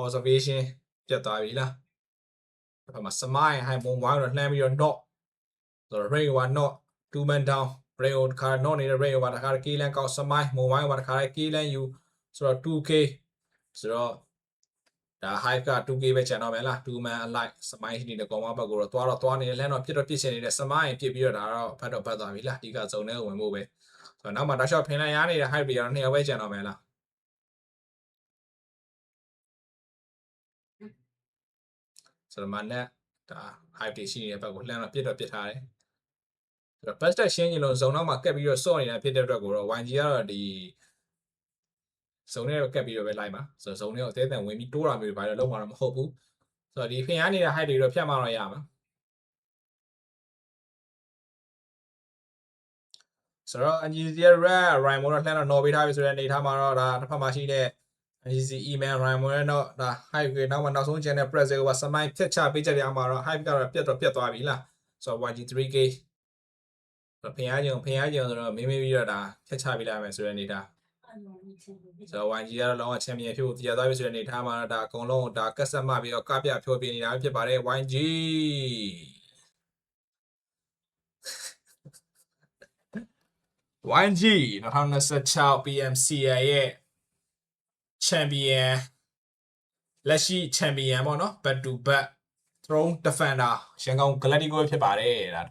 observation ပြတ်သွားပြီလားဒါမှစမိုင်းဟိုင်မုံဝိုင်းတော့လှမ်းပြီးတော့ not ဆိုတော့ rain over not 2 man down rain over တခါ not နေတဲ့ rain over တခါကေးလန်းကောက်စမိုင်းမုံဝိုင်း over တခါကေးလန်းယူဆိုတော့ 2k ဆိုတော့ဒါ high က 2k ပဲကျန်တော့မယ်လား2 man alike စမိုင်းနေတဲ့ကောင်မဘက်ကိုတော့သွားနေတယ်လမ်းတော့ပြစ်တော့ပြစ်ချင်နေတဲ့စမိုင်းပြစ်ပြီးတော့ဒါတော့ဖတ်တော့ဖတ်သွားပြီလားဒီကစုံနဲ့ဝင်ဖို့ပဲဆိုတော့နောက်မှာဒါရှော့ဖင်လန်ရနေတဲ့ high ပြီးတော့2ယောက်ပဲကျန်တော့မယ်လားဆိုတော့မနက်ဒါ high တွေရှိနေတဲ့ဘက်ကိုလှမ်းတော့ပြစ်ထားတယ်ဆိုတော့ best ရှင်းရင်လို့ဇုံနောက်မှာကက်ပြီးတော့စော့နေတာဖြစ်တဲ့အတွက်ကိုတော့ YG ကတော့ဒီဇုံနဲ့ကက်ပြီးတော့ပဲလိုက်ပါဆိုတော့ဇုံနဲ့ကိုအသေးအံဝင်ပြီးတိုးတာမျိုးတွေဘာလို့လုံးမှာတော့မဟုတ်ဘူးဆိုတော့ဒီဖင်ရနေတဲ့ height တွေတော့ဖြတ်မှတော့ရမှာဆိုတော့ NGC red rhyme တော့လှမ်းတော့နော်ပေးထားပြီဆိုတဲ့အနေထားမှာတော့ဒါတစ်ဖက်မှာရှိတဲ့ NGC email rhyme နဲ့တော့ဒါ height ကိုနောက်မှနောက်ဆုံး channel press ကိုစမိုင်းဖြတ်ချပေးချက်ရအောင်မှာတော့ height ကတော့ပြတ်သွားပြီလားဆိုတော့ YG 3k ဆိုတော့ဖင်ရခြင်းဆိုတော့မေးပြီးတော့ဒါဖြတ်ချပေးလိုက်မယ်ဆိုတဲ့အနေထားဆိုတော့ YG ကတော့လောကချန်ပီယံဖြစ်ဖို့တရားသွားပြီဆိုတဲ့အနေထားမှာတော့ဒါအကုန်လုံးဒါကတ်ဆက်မှပြီးတော့ကပြဖြိုးပြနေတာဖြစ်ပါတယ် YG YG 2026 PMCL ရဲ့ချန်ပီယံလက်ရှိချန်ပီယံပေါ့နော် back to back throne defender ရန်ကုန် Galactico ဖြစ်ပါတယ်ဒါ